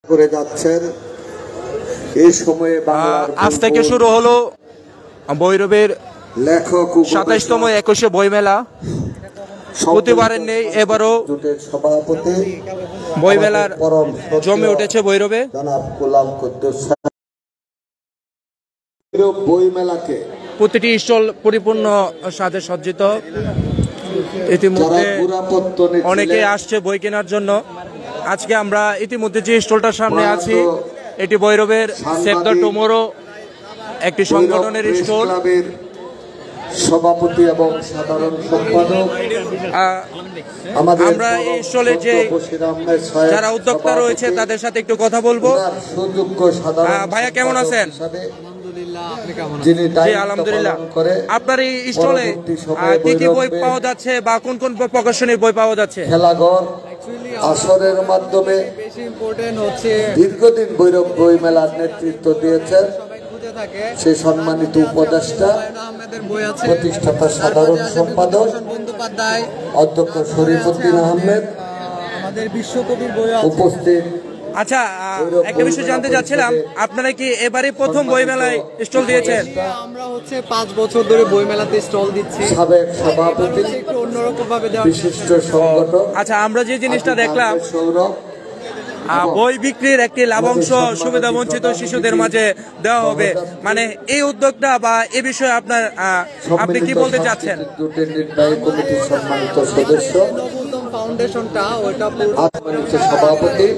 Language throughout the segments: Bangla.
করে যাচ্ছেন। এই সময়ে আজ থেকে শুরু হলো ভৈরবের লেখক ২৭তম ২১শে বইমেলা। প্রতিবারের নেই, এবারও সভাপতি বইমেলার জমে উঠেছে ভৈরবে। জনাব গোলাম কুদ্দুস বইমেলাকে প্রতিটি স্টল পরিপূর্ণ সাজে সজ্জিত। ইতিমধ্যে অনেকে আসছে বই কেনার জন্য। আজকে আমরা ইতিমধ্যে যে স্টলটার সামনে আছি, এটি ভৈরবের সেভ দ্য টুমরো একটি সংগঠনের স্টল। সভাপতি এবং সাধারণ সম্পাদক আমরা এই স্টলে যে যারা উদ্যোক্তা রয়েছে তাদের সাথে একটু কথা বলবো। ভাইয়া কেমন আছেন? আলহামদুলিল্লাহ। আপনার এই স্টলে কি কি বই পাওয়া যাচ্ছে বা কোন কোন প্রকাশনীর বই পাওয়া যাচ্ছে? খেলাঘর আসরের মাধ্যমে দীর্ঘদিন ভৈরব বই মেলার নেতৃত্ব দিয়েছেন সেই সম্মানিত উপদেষ্টা প্রতিষ্ঠাতা সাধারণ সম্পাদক অধ্যক্ষ শরীফউদ্দিন আহমেদ উপস্থিত। আচ্ছা, একটা বিষয় জানতে চাচ্ছিলাম, আপনারা কি এবারে প্রথম বই মেলায় স্টল দিয়েছেন? আমরা 5 বছর ধরে বই মেলাতে স্টল দিচ্ছি। সাবেক সভাপতি, একটু অন্যরকম ভাবে বিশিষ্ট সংগঠক। আচ্ছা, আমরা যে জিনিসটা দেখলাম, বই বিক্রির একটি লাভাংশ সুবিধা বঞ্চিত শিশুদের মাঝে দেওয়া হবে, মানে এই উদ্যোগটা বা এ বিষয়ে আপনি কি বলতে চাচ্ছেন? সম্মানিত সদস্য ফাউন্ডেশনটা ওইটা সভাপতি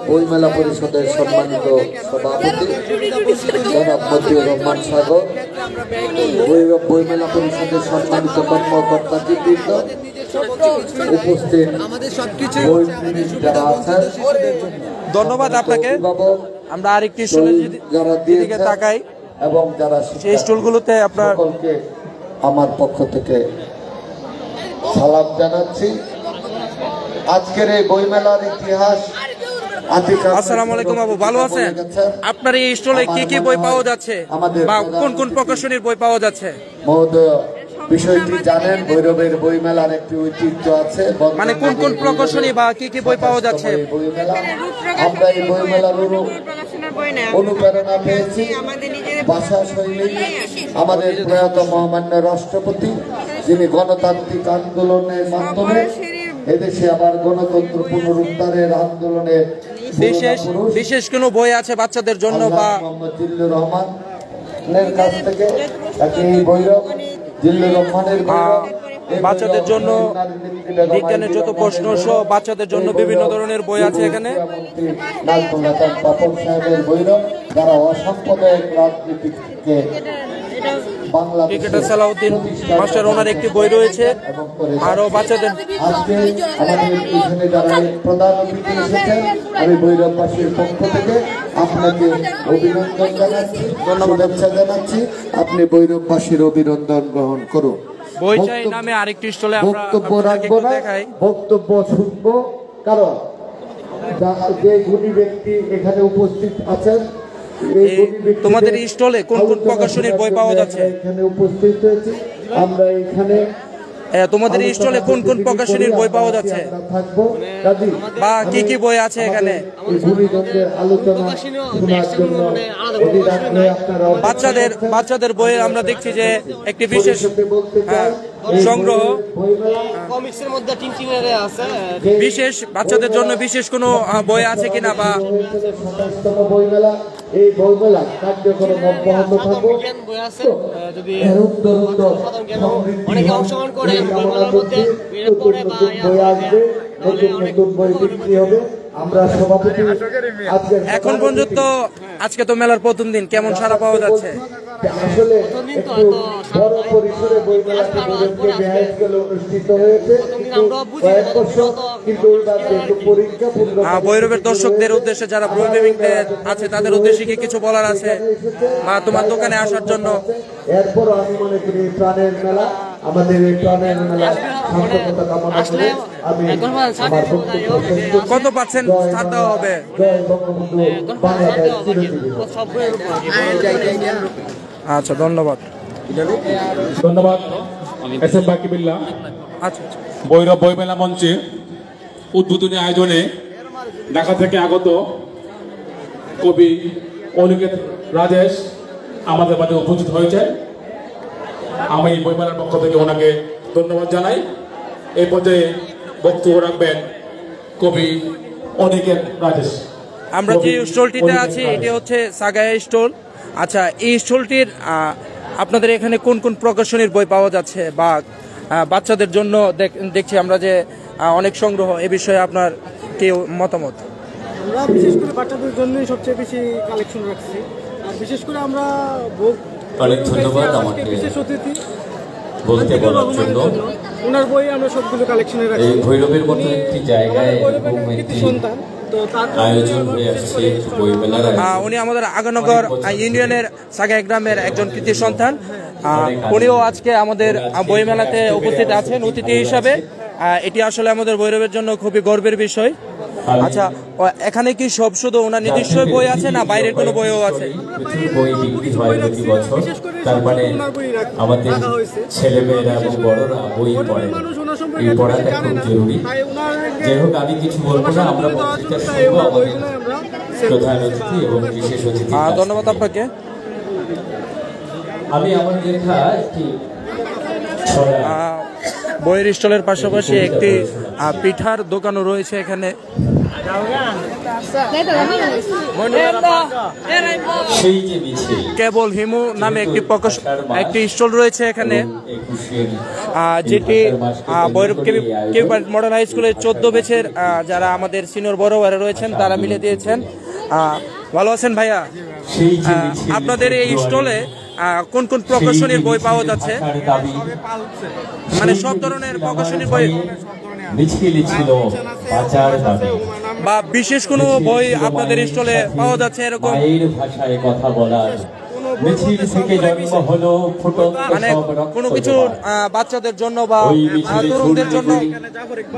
বইমেলা পরিষদের সম্মানিত সভাপতি জনাব মতিউর রহমান সাগর, বইমেলা পরিষদের সম্মানিত কর্মকর্তাবৃন্দ উপস্থিত, যারা আছেন ধন্যবাদ আপনাকে। আমরা আরেকটি স্টলের দিকে তাকাই এবং যারা সেই স্টলগুলোতে আপনার সকলকে আমার পক্ষ থেকে সালাম জানাচ্ছি। আজকের এই বইমেলার ইতিহাস। আসসালামু আলাইকুম বাবু, ভালো আছেন? আপনার এই স্টলে কি কি বই পাওয়া যাচ্ছে বা কোন কোন প্রকাশনীর বই পাওয়া যাচ্ছে? মহোদয়, বিষয়টি জানেন, ভৈরবের বইমেলার একটি ঐতিহ্য আছে। মানে কোন কোন প্রকাশনী বা কি কি বই পাওয়া যাচ্ছে? আমরা এই বইমেলার অনুপ্রেরণা পেয়েছি ভাষা শৈলী আমাদের প্রয়াত মহামান্য রাষ্ট্রপতি, যিনি গণতান্ত্রিক আন্দোলনের মাধ্যমে এদেশে আবার গণতন্ত্র পুনরুদ্ধারের আন্দোলনে বিশেষ কোনো বই আছে বাচ্চাদের জন্য বা জিল্লুর রহমানের কাছ থেকে ভৈরব জিল্লুর রহমানের বাচ্চাদের জন্য বিজ্ঞানের যত প্রশ্ন সহ বাচ্চাদের জন্য বিভিন্ন ধরনের বই আছে এখানে। পাপন সাহেবের ভৈরব, যারা অসাম্প্রদায়িক রাজনীতিকে ক্রিকেটার সালাউদ্দিন মাস্টার, ওনার একটি বই রয়েছে। আরো বাচ্চাদের আজকে আমাদের এখানে যারা প্রধান অতিথি এসেছেন, আমি ভৈরববাসীর পক্ষ থেকে আপনাকে অভিনন্দন জানাচ্ছি, শুভেচ্ছা জানাচ্ছি। আপনি ভৈরববাসীর অভিনন্দন গ্রহণ করুন। বই চাই নামে আরেকটি স্টলে বক্তব্য রাখবো না, বক্তব্য শুনবো, কারণ যে গুণী ব্যক্তি এখানে উপস্থিত আছেন। তোমাদের স্টলে কোন কোন প্রকাশনীর বই পাওয়া যাচ্ছে? এখানে উপস্থিত হয়েছি আমরা। এখানে তোমাদের স্টলে কোন কোন প্রকাশনীর বই পাওয়া যাচ্ছে বা কি কি বই আছে এখানে? বাচ্চাদের বই আমরা দেখছি যে একটি বিশেষ সংগ্রহ, বিশেষ বাচ্চাদের জন্য বিশেষ কোনো বই আছে কিনা বা এই বইমেলা কার্যক্রম অব্যাহত থাকবে। নতুন বই বিক্রি হবে। আমরা সভাপতি এখন পর্যন্ত আজকে তো মেলার প্রথম দিন, কেমন সাড়া পাওয়া যাচ্ছে? আসলে একটু বড় পরিসরে বইমেলাটি অনুষ্ঠিত হয়েছে কয়েক বছর, কিন্তু ভৈরবের দর্শকদের উদ্দেশ্যে যারা বই প্রেমিক আছে তাদের উদ্দেশ্যে কি কিছু বলার আছে বা তোমার দোকানে আসার জন্য? এরপরও আমি মনে করি প্রাণের মেলা, আমাদের এই প্রাণের মেলা সার্থকতা কামনা করে আমি আমার বক্তব্য কত পার্সেন্ট ছাড় দেওয়া হবে? আচ্ছা, ধন্যবাদ। ধন্যবাদ এস এম বাকিবিল্লাহ। আচ্ছা, ভৈরব বইমেলা মঞ্চে উদ্বোধনী আয়োজনে ঢাকা থেকে আগত কবি অনিকেত রাজেশ আমাদের মাঝে উপস্থিত হয়েছে। আমি বইমেলার পক্ষ থেকে ওনাকে ধন্যবাদ জানাই। এই পর্যায়ে বক্তব্য রাখবেন কবি অনিকেত রাজেশ। আমরা যে স্টলটিতে আছি এটি হচ্ছে সাগায়া স্টল। আচ্ছা, এই স্টলটির আপনাদের এখানে কোন কোন প্রকাশনীর বই পাওয়া যাচ্ছে বা বাচ্চাদের জন্য দেখছি আমরা যে অনেক সংগ্রহ, এ বিষয়ে আপনার কি মতামত? আমরা বিশেষ করে বাচ্চাদের জন্যই সবচেয়ে বেশি কালেকশন রাখছি। আর বিশেষ করে আমরা অনেক ধন্যবাদ আমাকে বিশেষ অতিথি বলতে বলার জন্য। ওনার বই আমরা সবগুলো কালেকশনে রাখছি। এই ভৈরবের মতো একটি জায়গায় এরকম একটি আয়োজন হয়ে আসছে বইমেলার। উনি আমাদের আগনগর ইউনিয়নের সাগায়া গ্রামের একজন কৃতি সন্তান। উনিও আজকে আমাদের বইমেলাতে উপস্থিত আছেন অতিথি হিসাবে। এটি আসলে আমাদের ভৈরবের জন্য খুবই গর্বের বিষয়। আচ্ছা, এখানে কি সব শুধু ওনার নিজস্ব বই আছে না বাইরের কোনো বইও আছে? প্রচুর বই বিক্রি হয় প্রতি বছর, তার মানে আমাদের ছেলেমেয়েরা এবং বড়রা বই পড়ে। এই পড়াটা খুব জরুরি। যাই হোক, আমি কিছু বলবো না, আমরা বক্তৃতা শুনবো আমাদের প্রধান অতিথি এবং বিশেষ অতিথি। ধন্যবাদ আপনাকে। আমি আমার লেখা একটি বইয়ের স্টলের পাশাপাশি একটি পিঠার দোকানও রয়েছে এখানে। কেবল হিমু নামে একটি স্টল রয়েছে এখানে, যেটি ভৈরব মডার্ন হাই স্কুলের 14 ব্যাচের যারা আমাদের সিনিয়র বড় ভাইরা রয়েছেন তারা মিলে দিয়েছেন। ভালো আছেন ভাইয়া? আপনাদের এই স্টলে কোন কোন প্রকাশনীর বই পাওয়া যাচ্ছে? মানে সব ধরনের প্রকাশনীর বই বা বিশেষ কোনো বই আপনাদের স্টলে পাওয়া যাচ্ছে এরকম? কথা বলার মানে কোনো কিছু বাচ্চাদের জন্য বা তরুণদের জন্য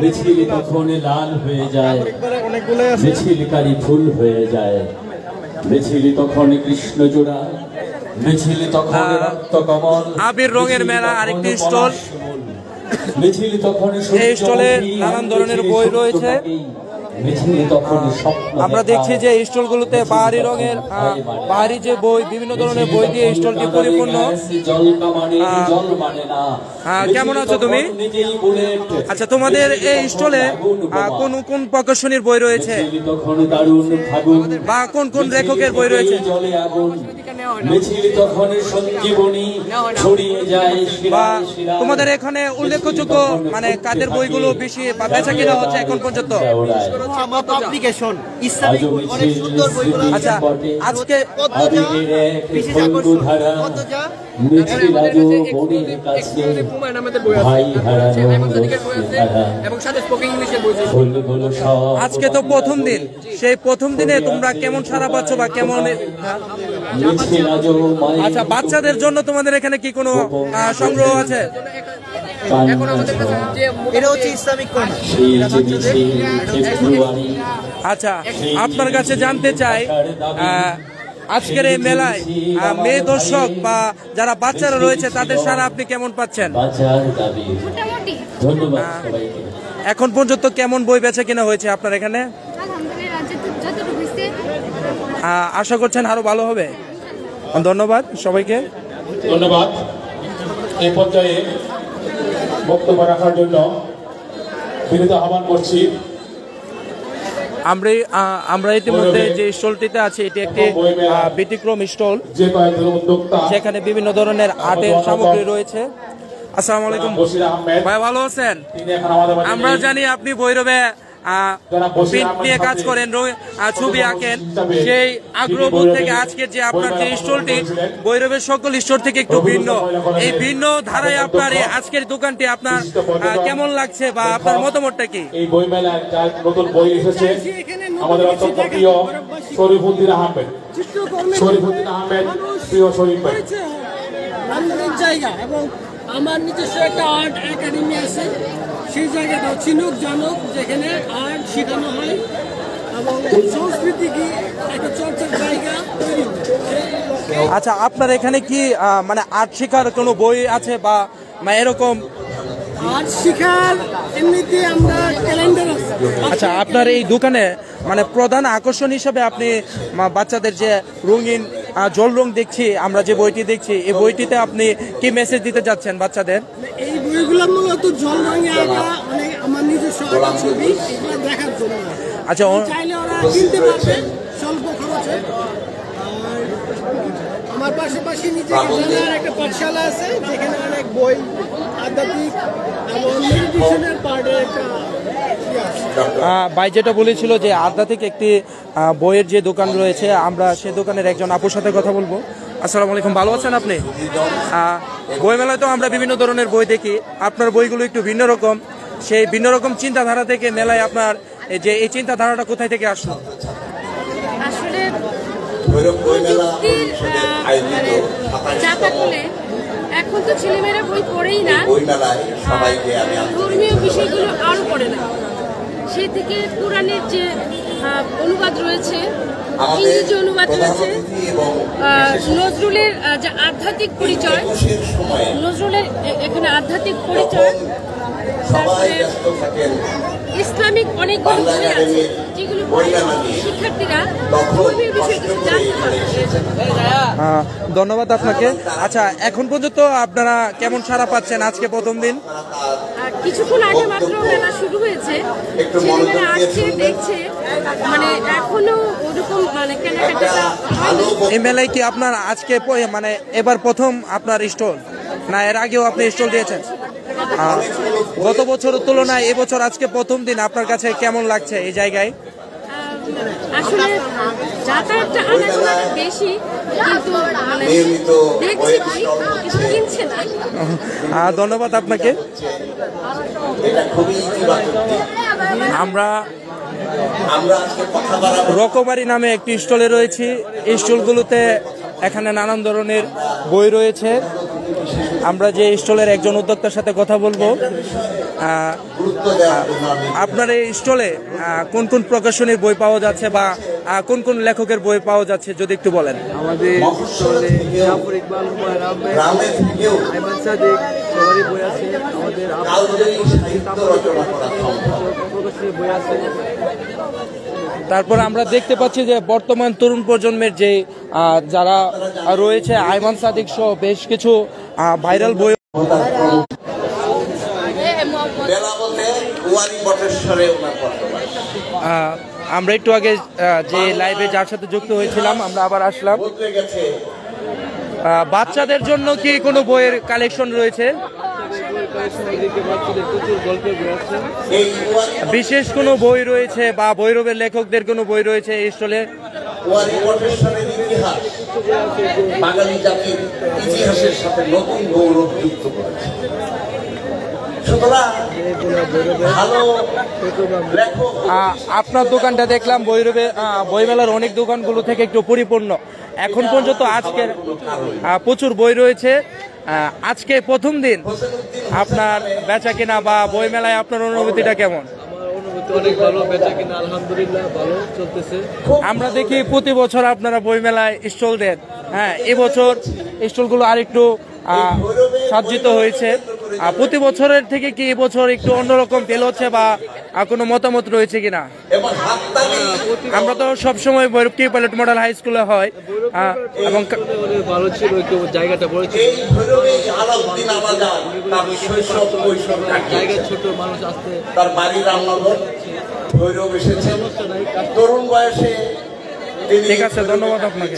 মিছিল তখন লাল হয়ে যায়, মিছিলকারী ফুল হয়ে যায়, মিছিল তখন কৃষ্ণচূড়া, মিছিল তখন রক্তকমল, আবির রঙের মেলা আরেকটি স্টল। মিছিল তখন এই স্টলে নানান ধরনের বই রয়েছে। আমরা দেখছি যে স্টলগুলোতে বাহারি রঙের বাহারি যে বই, বিভিন্ন ধরনের বই দিয়ে স্টলটি পরিপূর্ণ। কেমন আছো তুমি? আচ্ছা, তোমাদের এই স্টলে কোন কোন প্রকাশনীর বই রয়েছে বা কোন কোন লেখকের বই রয়েছে? বা তোমাদের এখানে উল্লেখযোগ্য মানে কাদের বইগুলো বেশি বেচা কিনা হচ্ছে এখন পর্যন্ত? আচ্ছা, আজকে আজকে তো প্রথম দিন, সেই প্রথম দিনে তোমরা কেমন সাড়া পাচ্ছ বা কেমন? আচ্ছা, বাচ্চাদের জন্য তোমাদের এখানে কি কোনো সংগ্রহ আছে? আচ্ছা, আপনার কাছে জানতে চাই আজকের এই মেলায় মেয়ে দর্শক বা যারা বাচ্চারা রয়েছে তাদের সারা আপনি কেমন পাচ্ছেন? এখন পর্যন্ত কেমন বই বেচা কিনা হয়েছে আপনার এখানে? আশা করছেন আরো ভালো হবে? ধন্যবাদ সবাইকে। ধন্যবাদ। এই পর্যায়ে বক্তব্য রাখার জন্য বিনীত আহ্বান করছি। আমরা ইতিমধ্যে যে স্টলটিতে আছি এটি একটি ব্যতিক্রম স্টল, যেখানে বিভিন্ন ধরনের আর্টের সামগ্রী রয়েছে। আসসালামু আলাইকুম ভাই, ভালো আছেন? আমরা জানি আপনি ভৈরবে প্রিন্ট নিয়ে কাজ করেন, ছবি আঁকেন। সেই আগ্রহ থেকে আজকের যে আপনার যে স্টলটি ভৈরবের সকল স্টোর থেকে একটু ভিন্ন, এই ভিন্ন ধারায় আপনার এই আজকের দোকানটি আপনার কেমন লাগছে বা আপনার মতামতটা কি? এই বই মেলায় নতুন বই এসেছে আমাদের অত্যন্ত প্রিয় শরীফুদ্দিন আহমেদ। শরীফুদ্দিন আহমেদ, প্রিয় শরীফ ভাই, জায়গা এবং আমার নিজস্ব একটা আর্ট একাডেমি আছে, সেই জায়গাটা চিনুক জানুক, যেখানে আর্ট শেখানো হয় এবং সংস্কৃতিকে একটা চর্চার জায়গা তৈরি হয়। আচ্ছা, আপনার এখানে কি মানে আর্ট শেখার কোনো বই আছে বা এরকম আর শিখার এমনিতে আমরা ক্যালেন্ডার আছে। আচ্ছা, আপনার এই দোকানে মানে প্রধান আকর্ষণ হিসাবে আপনি বাচ্চাদের যে রঙিন জল রং দেখছি, আমরা যে বইটি দেখছি, এই বইটিতে আপনি কি মেসেজ দিতে যাচ্ছেন বাচ্চাদের? এই বইগুলো মূলত জল রঙে আঁকা, মানে আমার নিজস্ব আঁকা ছবি, এগুলো দেখার জন্য। আচ্ছা, চাইলে ওরা কিনতে পারবে স্বল্প খরচে। আর আমার পাশাপাশি নিজেকে জানার একটা পাঠশালা আছে, যেখানে অনেক বই, আধ্যাত্মিক এবং মেডিটেশনের পার্টের একটা ভাই যেটা বলেছিল যে আধ্যাত্মিক একটি বইয়ের যে দোকান রয়েছে, আমরা সে দোকানের একজন আপুর সাথে কথা বলবো। আসসালামু আলাইকুম, ভালো আছেন আপনি? বইমেলায় তো আমরা বিভিন্ন ধরনের বই দেখি, আপনার বইগুলো একটু ভিন্ন রকম। সেই ভিন্ন রকম চিন্তাধারা থেকে মেলায় আপনার এই চিন্তাধারাটা কোথায় থেকে আসলো? আসলে প্রযুক্তির চাপাকুলে এখন তো ছেলেমেয়েরা বই পড়েই না, ধর্মীয় বিষয়গুলো আরো পড়ে না। সেই থেকে কোরআনের যে অনুবাদ রয়েছে, ইংরেজি অনুবাদ রয়েছে, নজরুলের যে আধ্যাত্মিক পরিচয়, নজরুলের এখানে আধ্যাত্মিক পরিচয়, তারপরে ইসলামিক অনেকগুলো বই আছে যেগুলো শিক্ষার্থীরা ধর্মীয় বিষয়ে কিছু জানতে পারে। ধন্যবাদ আপনাকে। আচ্ছা, এখন পর্যন্ত আপনারা কেমন সাড়া পাচ্ছেন আজকে প্রথম দিন? কিছুক্ষণ আগে মাত্র মেলা শুরু হয়েছে, ছেলেমেয়েরা আসছে, দেখছে, মানে এখনো ওরকম মানে কেনাকাটা হয়নি। এই মেলায় কি আপনার আজকে মানে এবার প্রথম আপনার স্টল, না এর আগেও আপনি স্টল দিয়েছেন? গত বছরের তুলনায় এবছর আজকে প্রথম দিন, আপনার কাছে কেমন লাগছে এই জায়গায়? আসলে যাতায়াতটা আনাগোনাটা বেশি, কিন্তু মানে দেখছি কিছু কিনছে না। ধন্যবাদ আপনাকে। আমরা রকমারি নামে একটি স্টলে রয়েছি। এই স্টলগুলোতে এখানে নানান ধরনের বই রয়েছে। আমরা যে স্টলের একজন উদ্যোক্তার সাথে কথা বলবো। আপনার এই স্টলে কোন কোন প্রকাশনীর বই পাওয়া যাচ্ছে বা কোন কোন লেখকের বই পাওয়া যাচ্ছে যদি একটু বলেন? আমাদের স্টলে জাফর ইকবাল, হুমায়ুন আহমেদ, আইমান সাদিক সবারই বই আছে। আমাদের প্রকাশনীর বই আছে। তারপর আমরা দেখতে পাচ্ছি যে বর্তমান তরুণ প্রজন্মের যে যারা রয়েছে, আইমান সাদিক সহ বেশ কিছু ভাইরাল বই। আমরা একটু আগে যে লাইভে যার সাথে যুক্ত হয়েছিলাম, আমরা আবার আসলাম। বাচ্চাদের জন্য কি কোনো বইয়ের কালেকশন রয়েছে? বিশেষ কোনো বই রয়েছে বা ভৈরবের লেখকদের কোনো বই রয়েছে এই স্টলে? বাঙালি জাতির ইতিহাসের সাথে নতুন গৌরব যুক্ত করেছে। আপনার দোকানটা দেখলাম ভৈরবে বইমেলার অনেক দোকানগুলো থেকে একটু পরিপূর্ণ। এখন পর্যন্ত আজকের প্রচুর বই রয়েছে। আজকে প্রথম দিন আপনার বেচা কিনা বা বই মেলায় আপনার অনুভূতিটা কেমন? অনেক ভালো, বেচা কিনা আলহামদুলিল্লাহ ভালো চলতেছে। আমরা দেখি প্রতি বছর আপনারা বই মেলায় স্টল দেন, হ্যাঁ, এবছর স্টলগুলো আরেকটু সজ্জিত হয়েছে। প্রতি বছরের থেকে কি এবছর একটু অন্যরকম ফিল হচ্ছে বা কোনো মতামত রয়েছে কিনা? আমরা তো সবসময় ভৈরব কে পাইলট মডেল হাই স্কুলে হয় এবং ভালো ছিল, একটু জায়গাটা বড় ছিল, জায়গা ছোট, মানুষ আসতে তার বাড়ি রামনগর, ভৈরব এসেছে তরুণ বয়সে। ঠিক আছে, ধন্যবাদ আপনাকে।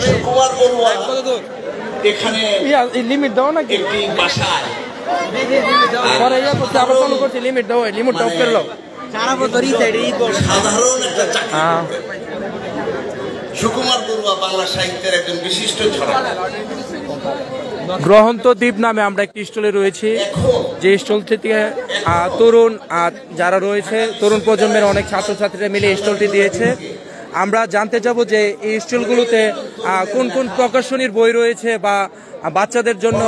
সুকুমার বড়ুয়া এখানে লিমিট দাও নাকি? একটি বাসায় পরে করতে আবার চালু করছি, লিমিট দাও, লিমিট অফ করে নাও। সাধারণ একটা চাকরি। সুকুমার বড়ুয়া বাংলা সাহিত্যের একজন বিশিষ্ট ছড়া। গ্রহন্ত দ্বীপ নামে আমরা একটি স্টলে রয়েছি, যে স্টল থেকে তরুণ যারা রয়েছে, তরুণ প্রজন্মের অনেক ছাত্রছাত্রীরা মিলে স্টলটি দিয়েছে। আমরা জানতে যাব যে এই স্টলগুলোতে কোন কোন প্রকাশনীর বই রয়েছে বা বাচ্চাদের জন্য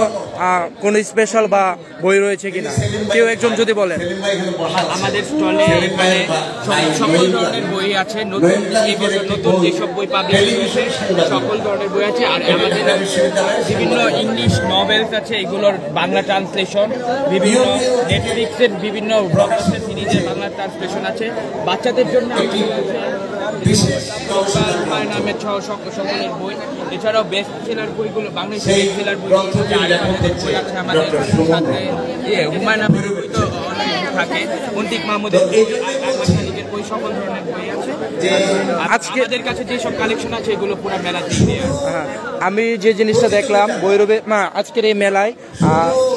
কোনো স্পেশাল বা বই রয়েছে কিনা, কেউ একজন যদি বলেন। আমাদের স্টলে মানে সকল ধরনের বই আছে, নতুন যেসব বই পাবলিশ হয়েছে সকল ধরনের বই আছে। আর আমাদের বিভিন্ন ইংলিশ নভেলস আছে, এগুলোর বাংলা ট্রান্সলেশন, বিভিন্ন নেটফ্লিক্সের বিভিন্ন ব্লকবাস্টার সিরিজের বাংলা ট্রান্সলেশন আছে। বাচ্চাদের জন্য নামের সকলের বই, এছাড়াও বেস্ট সেলার বইগুলো, বাংলাদেশের বেস্ট সেলার বই আছে আমাদের সাথে। হুমায়ুন আহমেদের বই তো অনেক থাকে, অন্তিক মাহমুদের বই, সকল ধরনের বই আছে। আজকে আমাদের কাছে যেসব কালেকশন আছে এগুলো পুরো মেলাতেই দেওয়া। আমি যে জিনিসটা দেখলাম ভৈরবে আজকের এই মেলায়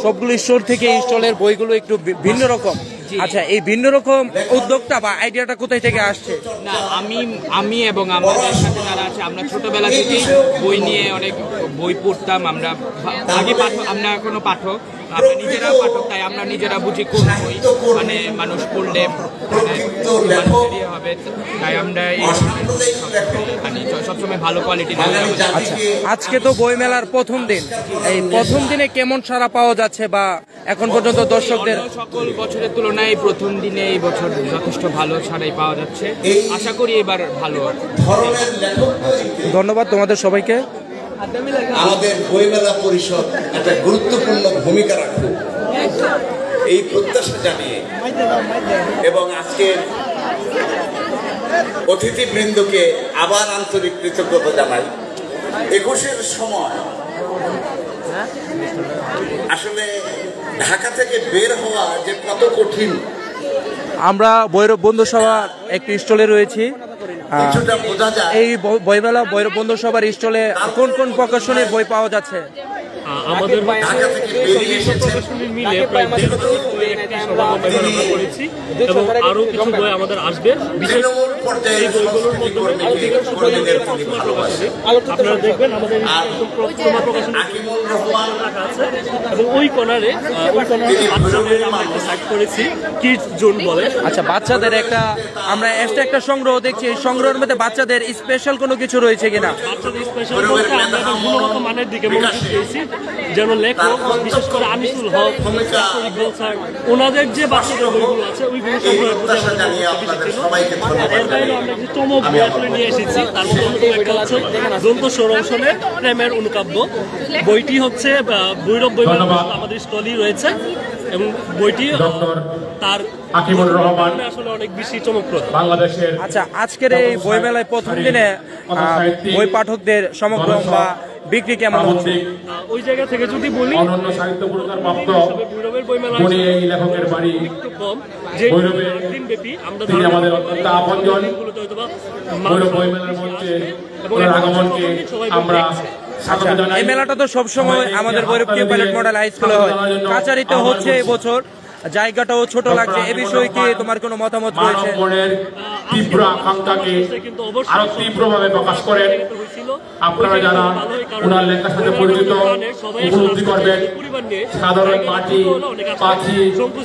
সবগুলো স্টোর থেকে এই স্টলের বইগুলো একটু ভিন্ন রকম। আচ্ছা, এই ভিন্ন রকম উদ্যোগটা বা আইডিয়াটা কোথায় থেকে আসছে? না, আমি এবং আমাদের সাথে যারা আছে, আমরা ছোটবেলা থেকেই বই নিয়ে অনেক বই পড়তাম। আমরা আগে আমরা এখনো পাঠক, আমরা নিজেরাও পাঠক, তাই আমরা নিজেরা বুঝি কোন বই মানে মানুষ পড়লে হবে, তাই আমরা সবসময় ভালো কোয়ালিটি। আচ্ছা, আজকে তো বই মেলার প্রথম দিন, এই প্রথম দিনে কেমন সাড়া পাওয়া যাচ্ছে বা এখন পর্যন্ত দর্শকদের? সকল বছরের তুলনায় প্রথম দিনে এই বছর যথেষ্ট ভালো সাড়াই পাওয়া যাচ্ছে, আশা করি এবার ভালো। ধন্যবাদ তোমাদের সবাইকে। আমাদের বইমেলা পরিষদ একটা গুরুত্বপূর্ণ ভূমিকা রাখুক এই প্রত্যাশা জানিয়ে, এবং আজকে অতিথিবৃন্দকে আবার আন্তরিক কৃতজ্ঞতা জানাই। 21-এর সময় আসলে ঢাকা থেকে বের হওয়া যে কত কঠিন। আমরা ভৈরব বন্ধু সভা একটি স্টলে রয়েছি। এই বইমেলা ভৈরব বন্ধু সভার স্টলে কোন কোন প্রকাশনীর বই পাওয়া যাচ্ছে? আমাদের মিলে প্রায় 150 সমাগম আমরা করেছি এবং আরো কিছু বই আমাদের আসবে। বিশেষ এই বইগুলোর মধ্যে আপনারা দেখবেন আমাদের প্রথমা প্রকাশনী রাখা আছে এবং ওই কর্নারে বাচ্চাদের আমরা একটা সাইট করেছি, কিডস জোন বলে। আচ্ছা, বাচ্চাদের আমরা একটা সংগ্রহ দেখছি, এই সংগ্রহের মধ্যে বাচ্চাদের স্পেশাল কোনো কিছু রয়েছে কিনা? বাচ্চাদের স্পেশাল বলতে আমরা একটা গুণগত মানের দিকে মনোযোগ দিয়েছি, যেন লেখক বিশেষ করে আনিসুল হক, ইকবাল স্যার, ওনাদের যে বাচ্চাদের বইগুলো আছে ওইগুলো সংগ্রহের প্রতি আমাদের বেশি ছিল। এর বাইরে আমরা কিছু চমক বই আসলে নিয়ে এসেছি। তার মধ্যে একটা হচ্ছে দন্ত সৌরসনের প্রেমের অনুকাব্য। বইটি হচ্ছে ভৈরব বইমেলা আমাদের স্টলই রয়েছে এবং বইটি তার হাকিমুর রহমান আসলে অনেক বেশি চমকপ্রদ বাংলাদেশের। আচ্ছা, আজকের এই বইমেলায় প্রথম দিনে বই পাঠকদের সমগ্র বা বিক্রি কেমন হচ্ছে? ওই জায়গা থেকে যদি বলি, অনন্য সাহিত্য পুরস্কার প্রাপ্ত ভৈরবের বইমেলা এই লেখকের বাড়ি একটু কম, যে দিনব্যাপী আমরা আমাদের অত্যন্ত আপনজন। ভৈরব বইমেলার মধ্যে আগমনকে আমরা এই মেলাটা তো সবসময় আমাদের Bhairab Q pilot model high স্কুলে হয়, কাচারিতে হচ্ছে এবছর, জায়গাটাও ছোট লাগছে। এ বিষয়ে কি তোমার কোনো মতামত রয়েছে? তীব্র আকাঙ্ক্ষাকে আরো তীব্রভাবে প্রকাশ করেন। আপনারা যারা ওনার লেখার সাথে পরিচিত উপলব্ধি করবেন, সাধারণ মাটি, পাখি,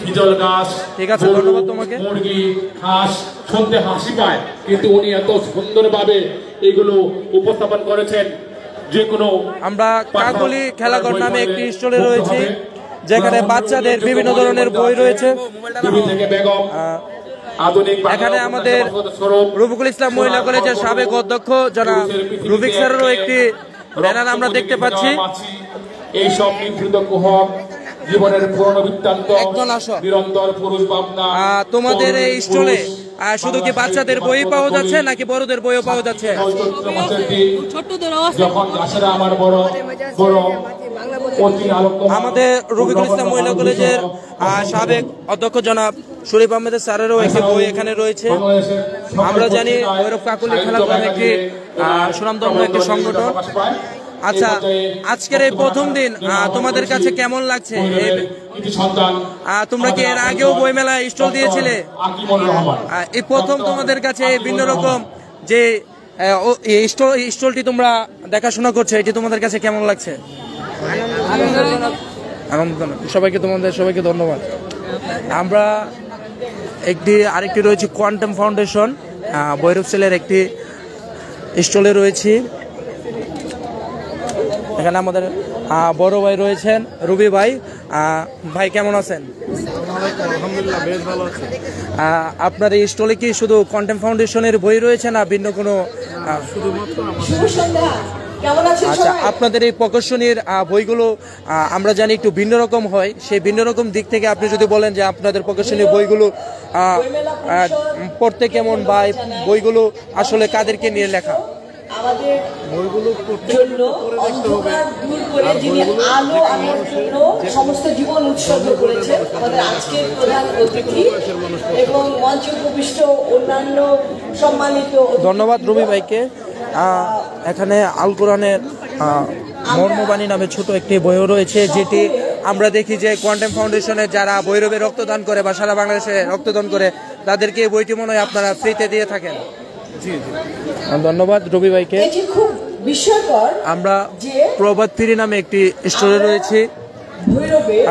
বিজল গাছ, ঠিক আছে, ধন্যবাদ তোমাকে। মুরগি, হাঁস শুনতে হাসি পায়, কিন্তু উনি এত সুন্দরভাবে এগুলো উপস্থাপন করেছেন। যে কোনো আমরা কাকলি খেলাঘর নামে একটি স্টলে রয়েছে, যেখানে বাচ্চাদের বিভিন্ন ধরনের বই রয়েছে। এখানে আমাদের রফিকুল ইসলাম মহিলা কলেজের সাবেক অধ্যক্ষ যারা রফিক স্যারেরও একটি ব্যানার আমরা দেখতে পাচ্ছি। এই সব নিভৃত কুহক জীবনের পুরনো বৃত্তান্ত, নিরন্তর পুরুষ ভাবনা। তোমাদের এই স্টলে শুধু কি বাচ্চাদের বই পাওয়া যাচ্ছে নাকি বড়দের বইও পাওয়া যাচ্ছে? যখন গাছেরা আমার বড় বড় আমাদের রফিকুল ইসলাম মহিলা কলেজের সাবেক অধ্যক্ষ জনাব শরীফ আহমেদের স্যারেরও একটি বই এখানে রয়েছে। আমরা জানি ভৈরব কাকলি খেলাঘর একটি সুনামধন্য একটি সংগঠন। আচ্ছা, আজকের এই প্রথম দিন তোমাদের কাছে কেমন লাগছে? তোমরা কি এর আগেও বইমেলা স্টল দিয়েছিলে? এই প্রথম তোমাদের কাছে ভিন্ন রকম যে স্টলটি তোমরা দেখাশোনা করছো, এটি তোমাদের কাছে কেমন লাগছে? আনন্দজনক। সবাইকে ধন্যবাদ। আমরা আরেকটি রয়েছে কোয়ান্টাম ফাউন্ডেশন ভৈরব সেলের একটি স্টলে রয়েছি। এখানে আমাদের বড় ভাই রয়েছেন রুবি ভাই। ভাই কেমন আছেন? আলহামদুলিল্লাহ বেশ ভালো আছে। আপনার এই স্টলে কি শুধু কন্টেম্প ফাউন্ডেশনের বই রয়েছে না ভিন্ন কোনো? শুধুমাত্র আচ্ছা, আপনাদের এই প্রকাশনীর বইগুলো আমরা জানি একটু ভিন্ন রকম হয়, সেই ভিন্ন রকম দিক থেকে আপনি যদি বলেন যে আপনাদের প্রকাশনীর বইগুলো পড়তে কেমন বা বইগুলো আসলে কাদেরকে নিয়ে লেখা? বইগুলো জন্য অন্ধকার দূর করে যিনি আলো আনার জন্য সমস্ত জীবন উৎসর্গ করেছেন আমাদের আজকের প্রধান অতিথি এবং মঞ্চে উপবিষ্ট অন্যান্য সম্মানিত। ধন্যবাদ রুবি ভাইকে। এখানে আল কোরআনের মর্মবাণী নামে ছোট একটি বইও রয়েছে, যেটি আমরা দেখি যে কোয়ান্টাম ফাউন্ডেশনের যারা ভৈরবে রক্তদান করে বা সারা বাংলাদেশে রক্তদান করে তাদেরকে এই বইটি মনে হয় আপনারা ফ্রিতে দিয়ে থাকেন। ধন্যবাদ রবি ভাইকে। আমরা প্রভাত ফিরি নামে একটি স্টোরে রয়েছি,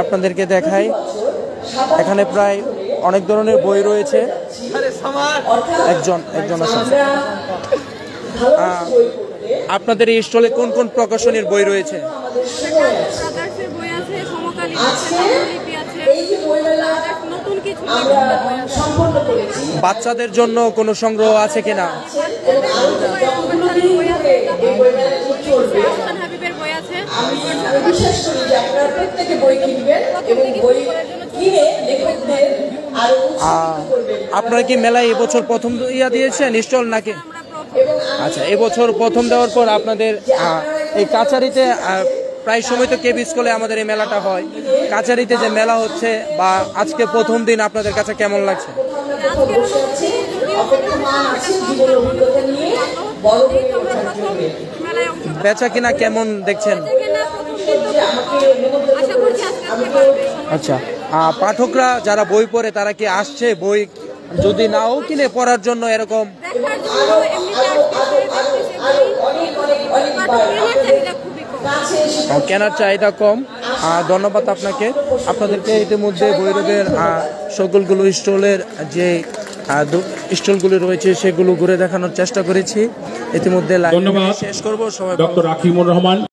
আপনাদেরকে দেখাই। এখানে প্রায় অনেক ধরনের বই রয়েছে। একজন আপনাদের এই স্টলে কোন কোন প্রকাশনীর বই রয়েছে? বাচ্চাদের জন্য কোনো সংগ্রহ আছে কিনা? আপনারা কি মেলায় এবছর প্রথম দিয়েছেন স্টল নাকি? আচ্ছা, এবছর প্রথম দেওয়ার পর আপনাদের এই কাছারিতে প্রায় সময় তো কেবি স্কুলে আমাদের এই মেলাটা হয়, কাছারিতে যে মেলা হচ্ছে বা আজকে প্রথম দিন আপনাদের কাছে কেমন লাগছে? বেচা কিনা কেমন দেখছেন? আচ্ছা, পাঠকরা যারা বই পড়ে তারা কি আসছে বই যদি নাও কিনে পড়ার জন্য এরকম? কেনার চাহিদা কম। ধন্যবাদ আপনাকে। আপনাদেরকে ইতিমধ্যে ভৈরবের সকলগুলো স্টলের যে স্টলগুলো রয়েছে সেগুলো ঘুরে দেখানোর চেষ্টা করেছি। ইতিমধ্যে লাইভ শেষ করবো। সবাই ডক্টর রাকিবুর রহমান।